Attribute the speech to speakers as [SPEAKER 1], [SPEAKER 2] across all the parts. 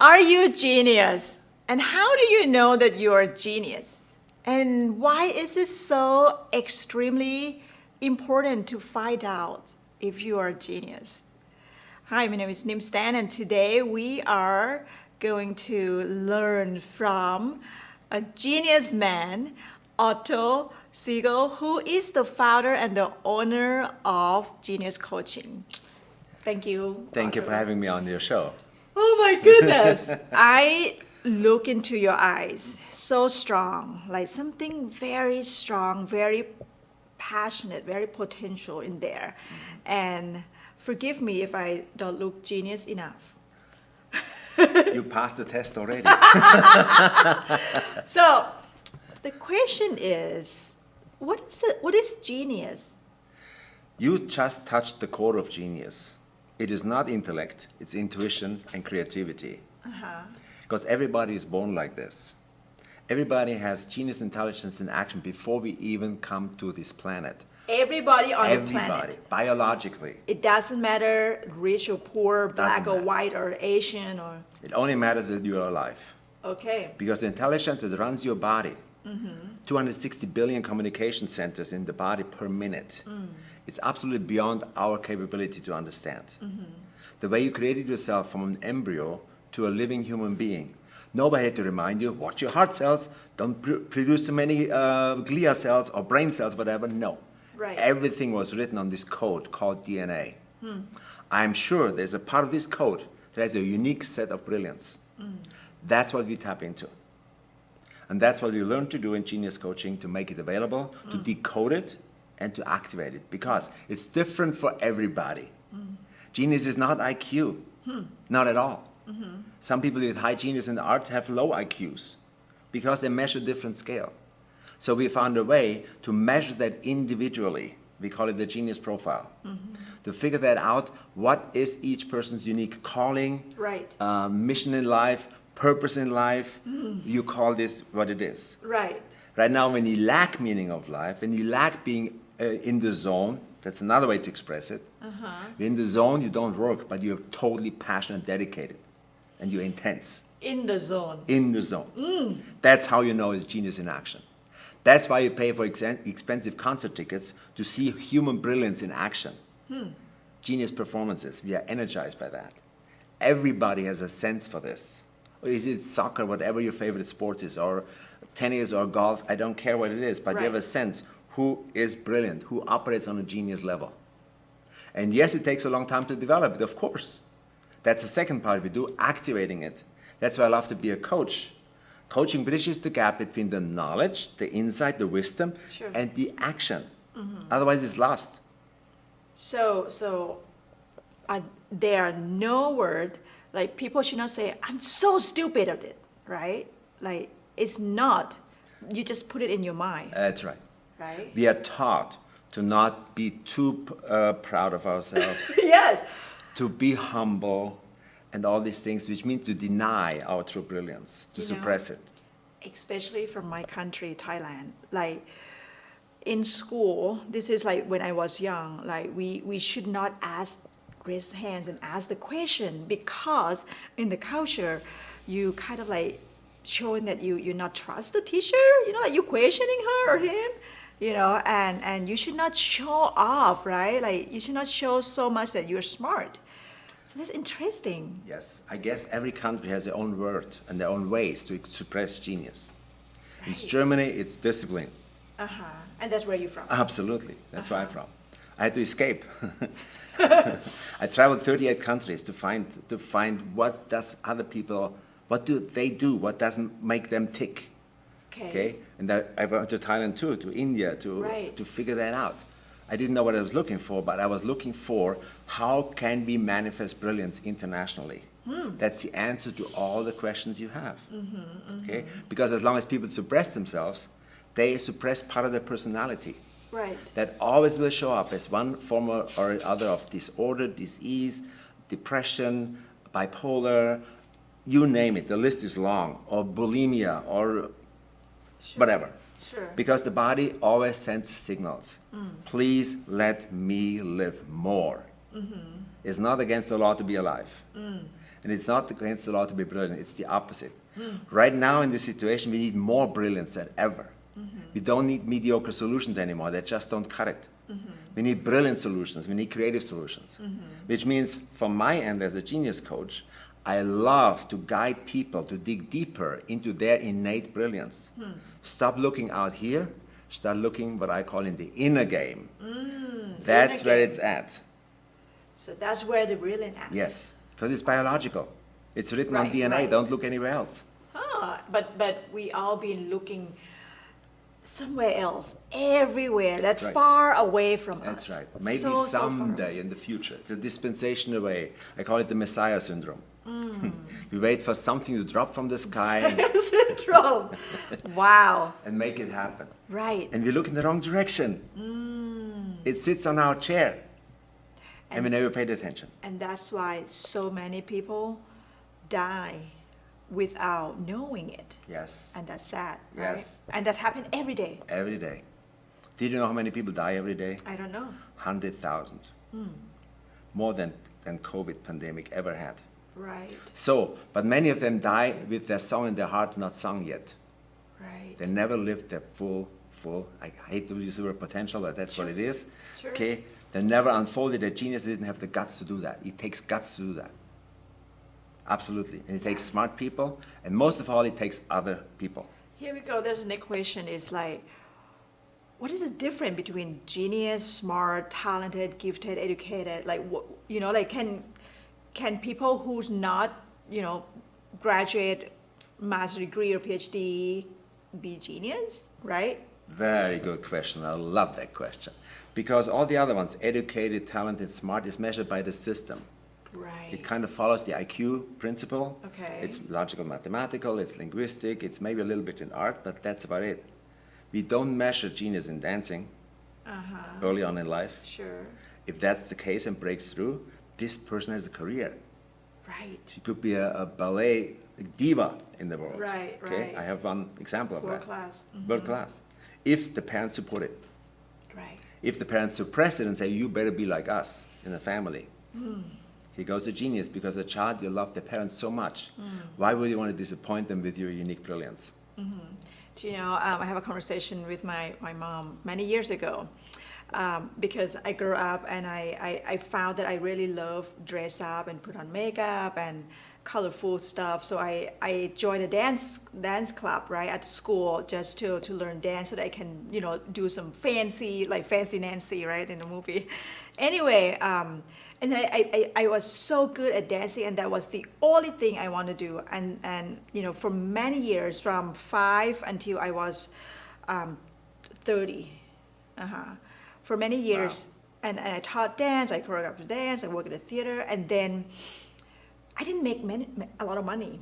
[SPEAKER 1] Are you a genius? And how do you know that you're a genius? And why is it so extremely important to find out if you are a genius? Hi, my name is Nim Stan, and today we are going to learn from a genius man, Otto Siegel, who is the founder and the owner of Genius Coaching. Thank you.
[SPEAKER 2] Thank you for having me on your show.
[SPEAKER 1] Oh my goodness. I look into your eyes, so strong, like something very strong, very passionate, very potential in there. And forgive me if I don't look genius enough.
[SPEAKER 2] You passed the test already.
[SPEAKER 1] So the question is, what is genius?
[SPEAKER 2] You just touched the core of genius. It is not intellect, it's intuition and creativity. Because everybody is born like this. Everybody has genius, intelligence, and action before we even come to this planet.
[SPEAKER 1] Everybody on the planet.
[SPEAKER 2] Everybody, biologically.
[SPEAKER 1] It doesn't matter rich or poor, black or
[SPEAKER 2] matter.
[SPEAKER 1] white or Asian or...
[SPEAKER 2] It only matters that you are alive.
[SPEAKER 1] Okay.
[SPEAKER 2] Because the intelligence that runs your body, 260 billion communication centers in the body per minute. It's absolutely beyond our capability to understand. The way you created yourself from an embryo to a living human being. Nobody had to remind you, watch your heart cells, don't produce too many glia cells or brain cells, whatever. No.
[SPEAKER 1] Right.
[SPEAKER 2] Everything was written on this code called DNA. I'm sure there's a part of this code that has a unique set of brilliance. That's what we tap into. And that's what we learn to do in Genius Coaching, to make it available, to decode it, and to activate it. Because it's different for everybody. Genius is not IQ. Not at all. Some people with high genius in art have low IQs because they measure different scale. So we found a way to measure that individually. We call it the genius profile. To figure that out, what is each person's unique calling,
[SPEAKER 1] Right.
[SPEAKER 2] mission in life, purpose in life. You call this what it is.
[SPEAKER 1] Right.
[SPEAKER 2] Right now, when you lack meaning of life, when you lack being in the zone, that's another way to express it. In the zone, you don't work, but you're totally passionate, dedicated, and you're intense.
[SPEAKER 1] In the zone.
[SPEAKER 2] In the zone. That's how you know it's genius in action. That's why you pay for expensive concert tickets to see human brilliance in action. Genius performances. We are energized by that. Everybody has a sense for this. Or is it soccer, whatever your favorite sport is, or tennis or golf, I don't care what it is, but you have a sense who is brilliant, who operates on a genius level. And yes, it takes a long time to develop it, of course. That's the second part we do, activating it. That's why I love to be a coach. Coaching bridges the gap between the knowledge, the insight, the wisdom,
[SPEAKER 1] Sure.
[SPEAKER 2] and the action. Otherwise, it's lost.
[SPEAKER 1] So there are no word, like people should not say, I'm so stupid at it, right? Like it's not, you just put it in your mind,
[SPEAKER 2] That's right.
[SPEAKER 1] right?
[SPEAKER 2] We are taught to not be too proud of ourselves,
[SPEAKER 1] Yes.
[SPEAKER 2] to be humble, and all these things, which means to deny our true brilliance, to
[SPEAKER 1] You know,
[SPEAKER 2] suppress it.
[SPEAKER 1] Especially from my country, Thailand. Like in school, this is like when I was young, like we should not raise hands and ask the question, because in the culture, you kind of like showing that you not trust the teacher, like you questioning her or him, and you should not show off, right? Like you should not show so much that you're smart. So that's interesting.
[SPEAKER 2] Yes, I guess every country has their own word and their own ways to suppress genius. In
[SPEAKER 1] Right.
[SPEAKER 2] Germany, it's discipline.
[SPEAKER 1] And that's where you're from.
[SPEAKER 2] Absolutely, that's where I'm from. I had to escape. I traveled 38 countries to find what does other people, what do they do, what doesn't make them tick. Okay? And I went to Thailand too, to India, to figure that out. I didn't know what I was looking for, but I was looking for how can we manifest brilliance internationally. That's the answer to all the questions you have. Okay? Because as long as people suppress themselves, they suppress part of their personality.
[SPEAKER 1] Right.
[SPEAKER 2] That always will show up as one form or other of disorder, disease, depression, bipolar, you name it, the list is long, or bulimia, or whatever.
[SPEAKER 1] Sure.
[SPEAKER 2] Because the body always sends signals. Please let me live more. It's not against the law to be alive. And it's not against the law to be brilliant, it's the opposite. Right now in this situation, we need more brilliance than ever. We don't need mediocre solutions anymore, that just don't cut it. We need brilliant solutions, we need creative solutions. Which means, from my end as a genius coach, I love to guide people to dig deeper into their innate brilliance. Stop looking out here, start looking what I call in the inner game. That's
[SPEAKER 1] inner
[SPEAKER 2] where
[SPEAKER 1] game.
[SPEAKER 2] it's at.
[SPEAKER 1] So that's where the brilliant acts.
[SPEAKER 2] Yes, because it's biological. It's written on
[SPEAKER 1] Right,
[SPEAKER 2] DNA,
[SPEAKER 1] right.
[SPEAKER 2] don't look anywhere else.
[SPEAKER 1] But we all been looking somewhere else, everywhere, that's
[SPEAKER 2] right.
[SPEAKER 1] far away from
[SPEAKER 2] That's
[SPEAKER 1] us.
[SPEAKER 2] right. Maybe
[SPEAKER 1] So far
[SPEAKER 2] someday in the future. It's a dispensation away. I call it the Messiah syndrome. We wait for something to drop from the sky
[SPEAKER 1] Syndrome. Wow.
[SPEAKER 2] and make it happen.
[SPEAKER 1] Right.
[SPEAKER 2] And we look in the wrong direction. It sits on our chair. And we never paid attention.
[SPEAKER 1] And that's why so many people die without knowing it.
[SPEAKER 2] Yes.
[SPEAKER 1] And that's sad, right?
[SPEAKER 2] Yes.
[SPEAKER 1] And that's happened every day.
[SPEAKER 2] Every day. Did you know how many people die every day?
[SPEAKER 1] I don't know.
[SPEAKER 2] 100,000. More than COVID pandemic ever had.
[SPEAKER 1] Right,
[SPEAKER 2] So, but many of them die with their song in their heart not sung yet.
[SPEAKER 1] right.
[SPEAKER 2] They never lived their full, I hate to use the word potential, but that's what it is.
[SPEAKER 1] Sure.
[SPEAKER 2] Okay? They never unfolded their genius, they didn't have the guts to do that. It takes guts to do that. Absolutely. And it takes smart people, and most of all, it takes other people.
[SPEAKER 1] Here we go. There's an equation. It's like, what is the difference between genius, smart, talented, gifted, educated? Like, like can people who's not, graduate, master degree or PhD be genius, right?
[SPEAKER 2] Very good question. I love that question. Because all the other ones, educated, talented, smart, is measured by the system.
[SPEAKER 1] Right.
[SPEAKER 2] It kind of follows the IQ principle.
[SPEAKER 1] Okay.
[SPEAKER 2] It's logical, mathematical, it's linguistic, it's maybe a little bit in art, but that's about it. We don't measure genius in dancing early on in life.
[SPEAKER 1] Sure.
[SPEAKER 2] If that's the case and breaks through, this person has a career.
[SPEAKER 1] Right.
[SPEAKER 2] She could be a ballet diva in the world.
[SPEAKER 1] Right,
[SPEAKER 2] Okay?
[SPEAKER 1] right.
[SPEAKER 2] I have one example of
[SPEAKER 1] World
[SPEAKER 2] that.
[SPEAKER 1] class.
[SPEAKER 2] World class. If the parents support it.
[SPEAKER 1] Right.
[SPEAKER 2] If the parents suppress it and say, you better be like us in the family. Here goes the genius, because a child, you love the parents so much. Why would you want to disappoint them with your unique brilliance?
[SPEAKER 1] Do you know, I have a conversation with my mom many years ago because I grew up and I found that I really love dress up and put on makeup and colorful stuff. So I joined a dance club, right, at school just to learn dance so that I can, do some fancy, like Fancy Nancy, right, in the movie. Anyway, and then I was so good at dancing, and that was the only thing I wanted to do. And for many years, from 5 until I was 30, for many years, and I taught dance, I choreographed the dance, I worked at the theater, and then I didn't make a lot of money.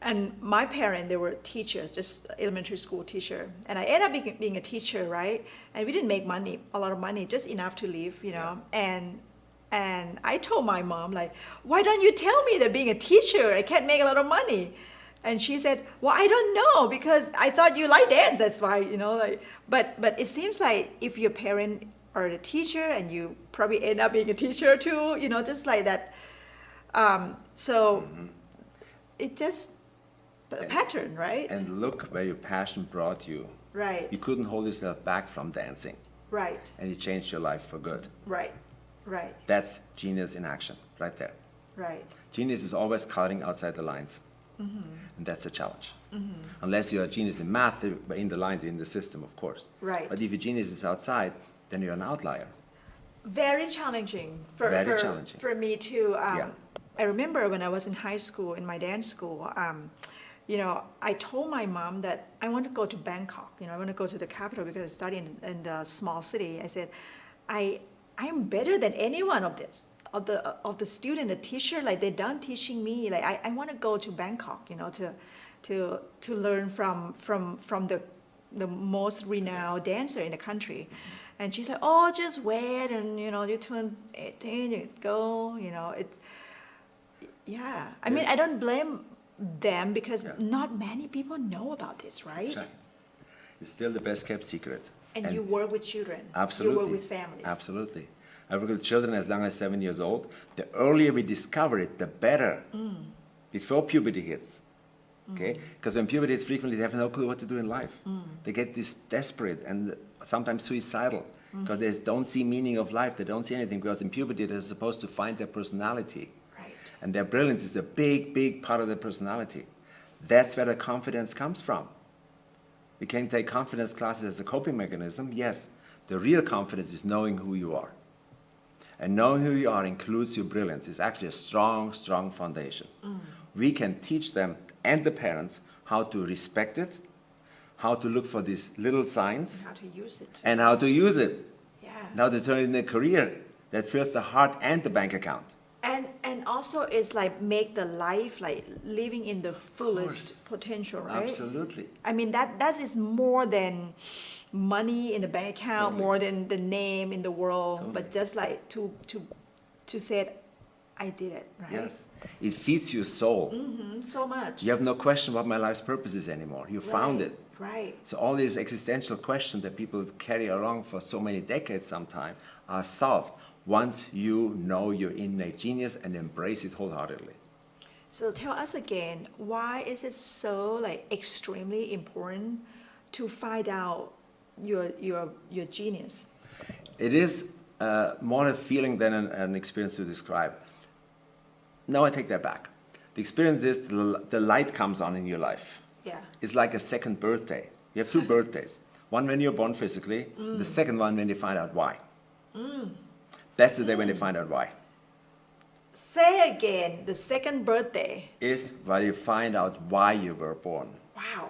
[SPEAKER 1] And my parents, they were teachers, just elementary school teacher. And I ended up being a teacher, right? And we didn't make a lot of money, just enough to live, And I told my mom, like, why don't you tell me that being a teacher, I can't make a lot of money? And she said, well, I don't know, because I thought you like dance, that's why, But it seems like if your parent are a teacher, and you probably end up being a teacher too, just like that. It just, a pattern, right?
[SPEAKER 2] And look where your passion brought you.
[SPEAKER 1] Right,
[SPEAKER 2] You couldn't hold yourself back from dancing,
[SPEAKER 1] right,
[SPEAKER 2] and it changed your life for good.
[SPEAKER 1] right, right,
[SPEAKER 2] That's genius in action, right there.
[SPEAKER 1] right.
[SPEAKER 2] Genius is always cutting outside the lines. And that's a challenge. Unless you're a genius in math, but in the lines, in the system, of course.
[SPEAKER 1] Right.
[SPEAKER 2] But if your genius is outside, then you're an outlier.
[SPEAKER 1] Very challenging
[SPEAKER 2] Very challenging.
[SPEAKER 1] for me too.
[SPEAKER 2] Yeah.
[SPEAKER 1] I remember when I was in high school, in my dance school, I told my mom that I want to go to Bangkok. I want to go to the capital because I study in the small city. I said, I am better than any one of this. Of the student, the teacher, like they're done teaching me. Like I want to go to Bangkok, to learn from the most renowned dancer in the country. And she said, oh, just wait, and you turn 18, you go. It's I mean, I don't blame them because not many people know about this, right?
[SPEAKER 2] That's right. It's still the best kept secret.
[SPEAKER 1] And you work with children.
[SPEAKER 2] Absolutely.
[SPEAKER 1] You work with families.
[SPEAKER 2] Absolutely. I work with children as young as 7 years old. The earlier we discover it, the better. Before puberty hits. Okay? Because when puberty hits, frequently they have no clue what to do in life. They get this desperate and sometimes suicidal because they don't see meaning of life. They don't see anything because in puberty they're supposed to find their personality.
[SPEAKER 1] Right.
[SPEAKER 2] And their brilliance is a big, big part of their personality. That's where the confidence comes from. We can take confidence classes as a coping mechanism, yes. The real confidence is knowing who you are. And knowing who you are includes your brilliance. It's actually a strong, strong foundation. We can teach them and the parents how to respect it, how to look for these little signs,
[SPEAKER 1] How to use it.
[SPEAKER 2] and how to use it.
[SPEAKER 1] Yeah.
[SPEAKER 2] Now to turn it into a career that fills the heart and the bank account.
[SPEAKER 1] And also it's like make the life like living in the fullest potential, right?
[SPEAKER 2] Absolutely.
[SPEAKER 1] I mean that is more than money in the bank account,
[SPEAKER 2] Totally.
[SPEAKER 1] more than the name in the world,
[SPEAKER 2] Totally.
[SPEAKER 1] but just like to say I did it, right?
[SPEAKER 2] Yes. It feeds your soul.
[SPEAKER 1] So much.
[SPEAKER 2] You have no question what my life's purpose is anymore. You found it.
[SPEAKER 1] Right.
[SPEAKER 2] So all these existential questions that people carry along for so many decades sometime are solved once you know your innate genius and embrace it wholeheartedly.
[SPEAKER 1] So tell us again, why is it so like extremely important to find out your genius?
[SPEAKER 2] It is more a feeling than an experience to describe. No, I take that back. The experience is the light comes on in your life.
[SPEAKER 1] Yeah.
[SPEAKER 2] It's like a second birthday. You have two birthdays. One when you're born physically, the second one when you find out why. That's the day when you find out why.
[SPEAKER 1] Say again, the second birthday.
[SPEAKER 2] Is while you find out why you were born.
[SPEAKER 1] Wow.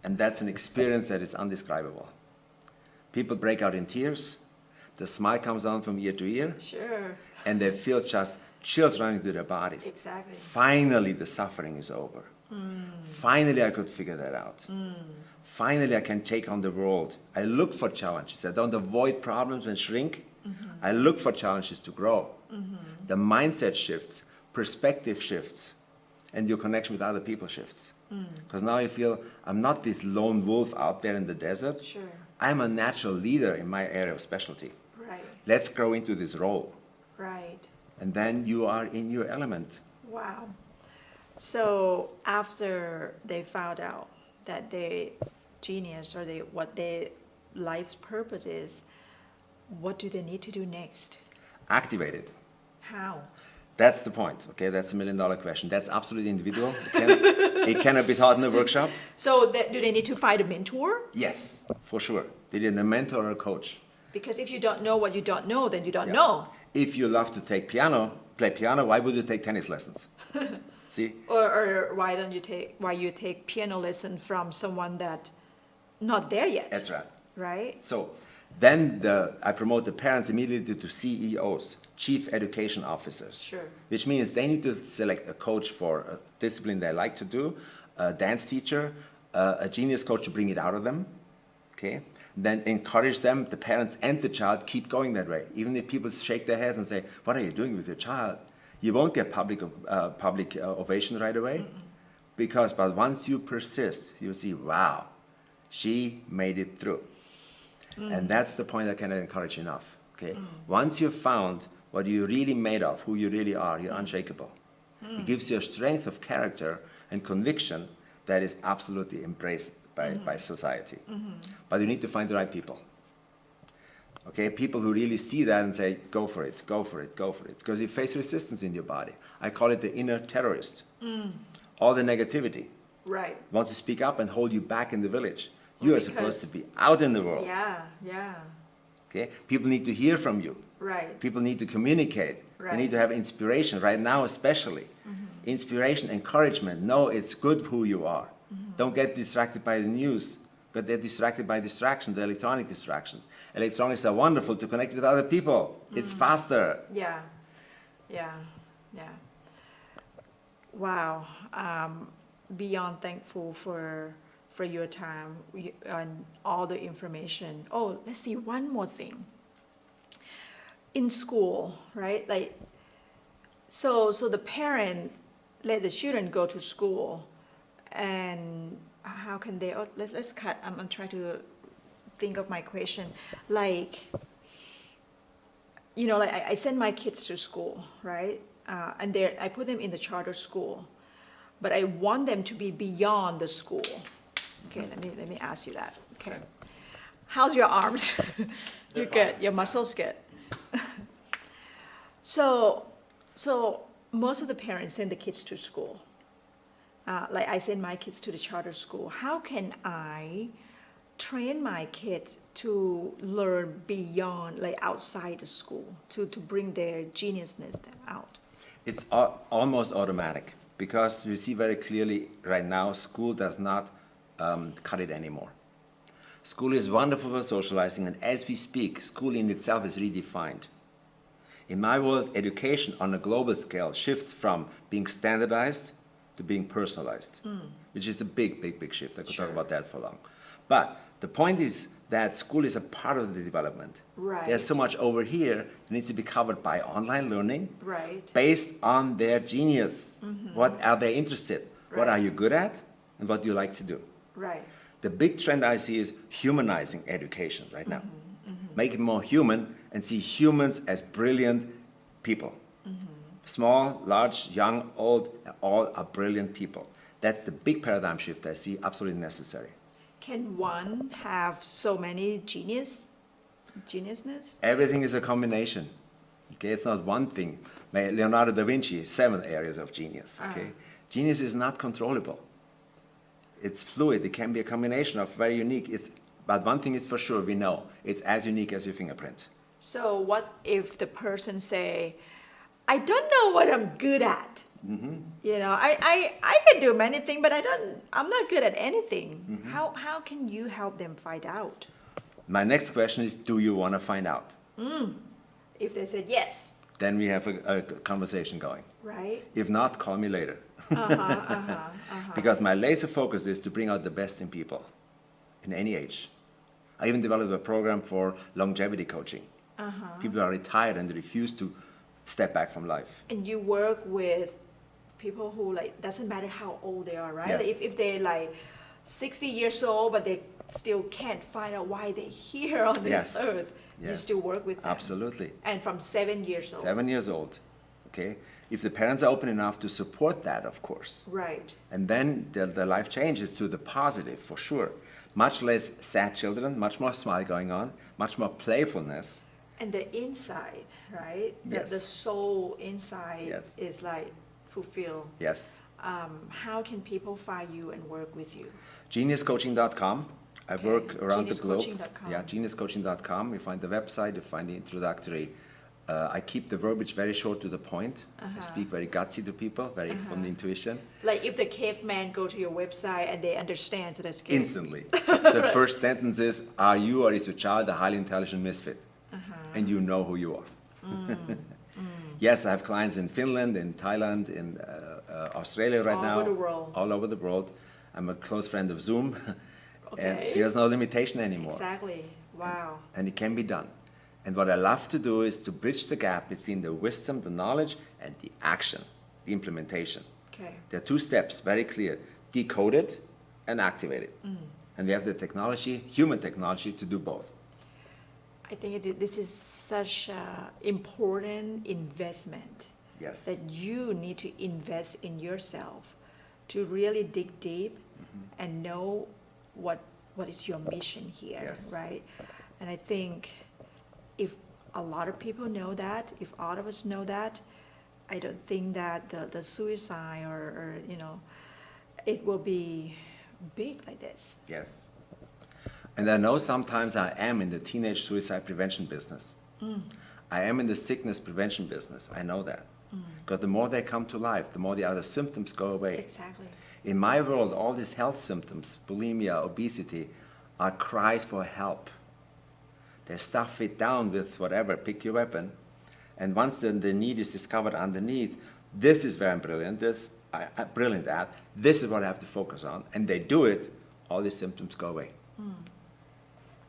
[SPEAKER 2] And that's an experience that is undescribable. People break out in tears. The smile comes on from ear to ear.
[SPEAKER 1] Sure.
[SPEAKER 2] And they feel just chills running through their bodies.
[SPEAKER 1] Exactly.
[SPEAKER 2] Finally, the suffering is over. Finally, I could figure that out. Finally, I can take on the world. I look for challenges. I don't avoid problems and shrink. I look for challenges to grow. The mindset shifts, perspective shifts, and your connection with other people shifts. Because now you feel I'm not this lone wolf out there in the desert.
[SPEAKER 1] Sure.
[SPEAKER 2] I'm a natural leader in my area of specialty.
[SPEAKER 1] Right.
[SPEAKER 2] Let's grow into this role.
[SPEAKER 1] Right.
[SPEAKER 2] And then you are in your element.
[SPEAKER 1] Wow. So after they found out that they genius or what their life's purpose is, what do they need to do next?
[SPEAKER 2] Activate it.
[SPEAKER 1] How?
[SPEAKER 2] That's the point, okay? That's a $1 million question. That's absolutely individual. It cannot be taught in a workshop.
[SPEAKER 1] So do they need to find a mentor?
[SPEAKER 2] Yes, for sure. They need a mentor or a coach.
[SPEAKER 1] Because if you don't know what you don't know, then you don't
[SPEAKER 2] Yeah.
[SPEAKER 1] know.
[SPEAKER 2] If you love to play piano, why would you take tennis lessons? See?
[SPEAKER 1] Or why you take piano lesson from someone that not there yet,
[SPEAKER 2] That's right.
[SPEAKER 1] right?
[SPEAKER 2] So then I promote the parents immediately to CEOs, Chief Education Officers.
[SPEAKER 1] Sure.
[SPEAKER 2] Which means they need to select a coach for a discipline they like to do, a dance teacher, a genius coach to bring it out of them, okay? Then encourage them, the parents and the child, keep going that way. Even if people shake their heads and say, what are you doing with your child? You won't get public ovation right away. But once you persist, you'll see, wow, she made it through. And that's the point I cannot encourage enough. Okay? Once you've found what you're really made of, who you really are, you're unshakable. It gives you a strength of character and conviction that is absolutely embraced by society. But you need to find the right people. Okay? People who really see that and say, go for it, go for it, go for it. Because you face resistance in your body. I call it the inner terrorist. All the negativity
[SPEAKER 1] Right.
[SPEAKER 2] wants to speak up and hold you back in the village. You are supposed to be out in the world.
[SPEAKER 1] Yeah.
[SPEAKER 2] Okay? People need to hear from you.
[SPEAKER 1] Right.
[SPEAKER 2] People need to communicate. They
[SPEAKER 1] Right.
[SPEAKER 2] need to have inspiration, right now especially. Inspiration, encouragement. No, it's good who you are. Don't get distracted by the news. But they're distracted by distractions, electronic distractions. Electronics are wonderful to connect with other people. It's faster.
[SPEAKER 1] Yeah. Wow. Beyond thankful for your time and all the information. Oh, let's see, one more thing. In school, right? Like, so the parent let the children go to school, and how can they? Oh, let's cut. I'm trying to think of my question. Like, like I send my kids to school, right? And I put them in the charter school, but I want them to be beyond the school. Okay, let me ask you that. Okay, how's your arms? You're good. Your muscles good. So most of the parents send the kids to school. Like I send my kids to the charter school. How can I train my kids to learn beyond, like outside the school, to bring their geniusness out?
[SPEAKER 2] It's almost automatic because you see very clearly right now, school does not cut it anymore. School is wonderful for socializing, and as we speak, school in itself is redefined. In my world, education on a global scale shifts from being standardized to being personalized, which is a big shift. I could talk about that for long. But the point is that school is a part of the development.
[SPEAKER 1] Right.
[SPEAKER 2] There's so much over here that needs to be covered by online learning,
[SPEAKER 1] Right.
[SPEAKER 2] based on their genius. What are they interested? What
[SPEAKER 1] Right.
[SPEAKER 2] are you good at? And what do you like to do?
[SPEAKER 1] Right.
[SPEAKER 2] The big trend I see is humanizing education right now. Make it more human and see humans as brilliant people. Small, large, young, old, all are brilliant people. That's the big paradigm shift I see absolutely necessary.
[SPEAKER 1] Can one have so many geniusness?
[SPEAKER 2] Everything is a combination. Okay, it's not one thing. Leonardo da Vinci, 7 areas of genius. Okay, genius is not controllable. It's fluid. It can be a combination of very unique. But one thing is for sure, we know it's as unique as your fingerprint.
[SPEAKER 1] So what if the person say, I don't know what I'm good at. I can do many things, but I'm not good at anything. How can you help them find out?
[SPEAKER 2] My next question is, do you want to find out?
[SPEAKER 1] If they said yes,
[SPEAKER 2] Then we have a conversation going.
[SPEAKER 1] right?
[SPEAKER 2] If not, call me later. Because my laser focus is to bring out the best in people, in any age. I even developed a program for longevity coaching. People are retired and they refuse to step back from life.
[SPEAKER 1] And you work with people who doesn't matter how old they are, right?
[SPEAKER 2] Yes.
[SPEAKER 1] If they're 60 years old, but they still can't find out why they're here on this
[SPEAKER 2] Yes.
[SPEAKER 1] earth, you
[SPEAKER 2] Yes.
[SPEAKER 1] still work with them.
[SPEAKER 2] Absolutely.
[SPEAKER 1] And from 7 years old.
[SPEAKER 2] 7 years old. Okay? If the parents are open enough to support that, of course.
[SPEAKER 1] Right.
[SPEAKER 2] And then the life changes to the positive, for sure. Much less sad children, much more smile going on, much more playfulness.
[SPEAKER 1] And the inside, right?
[SPEAKER 2] Yes.
[SPEAKER 1] The soul inside
[SPEAKER 2] Yes.
[SPEAKER 1] is fulfilled.
[SPEAKER 2] Yes.
[SPEAKER 1] How can people find you and work with you?
[SPEAKER 2] Geniuscoaching.com. I
[SPEAKER 1] Okay.
[SPEAKER 2] work around the globe.
[SPEAKER 1] Geniuscoaching.com.
[SPEAKER 2] Yeah, geniuscoaching.com. You find the website, you find the introductory. I keep the verbiage very short to the point. I speak very gutsy to people, very from the intuition.
[SPEAKER 1] If the caveman go to your website and they understand, so that's good.
[SPEAKER 2] Instantly. The first sentence is, are you or is your child a highly intelligent misfit? And you know who you are. Yes, I have clients in Finland, in Thailand, in Australia right now.
[SPEAKER 1] All over the world.
[SPEAKER 2] All over the world. I'm a close friend of Zoom. And
[SPEAKER 1] Okay.
[SPEAKER 2] there's no limitation anymore.
[SPEAKER 1] Exactly. Wow.
[SPEAKER 2] And it can be done. And what I love to do is to bridge the gap between the wisdom, the knowledge, and the action, the implementation.
[SPEAKER 1] Okay.
[SPEAKER 2] There are 2 steps, very clear: decode it and activate it. And we have the technology, human technology, to do both.
[SPEAKER 1] I think this is such an important investment
[SPEAKER 2] Yes.
[SPEAKER 1] that you need to invest in yourself to really dig deep and know what is your mission here,
[SPEAKER 2] Yes.
[SPEAKER 1] right? And I think if a lot of people know that, if all of us know that, I don't think that the suicide or it will be big like this.
[SPEAKER 2] Yes. And I know sometimes I am in the teenage suicide prevention business. I am in the sickness prevention business. I know that. Because the more they come to life, the more the other symptoms go away.
[SPEAKER 1] Exactly.
[SPEAKER 2] In my world, all these health symptoms, bulimia, obesity, are cries for help. They stuff it down with whatever, pick your weapon. And once the need is discovered underneath, this is where I'm brilliant, I'm brilliant at, this is what I have to focus on, and they do it, all these symptoms go away.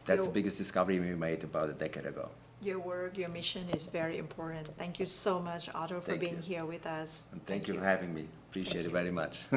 [SPEAKER 2] That's the biggest discovery we made about a decade ago.
[SPEAKER 1] Your work, your mission is very important. Thank you so much, Otto, for
[SPEAKER 2] Thank
[SPEAKER 1] being
[SPEAKER 2] you.
[SPEAKER 1] here with us.
[SPEAKER 2] And thank you for having me. Appreciate
[SPEAKER 1] Thank
[SPEAKER 2] it
[SPEAKER 1] you.
[SPEAKER 2] very much.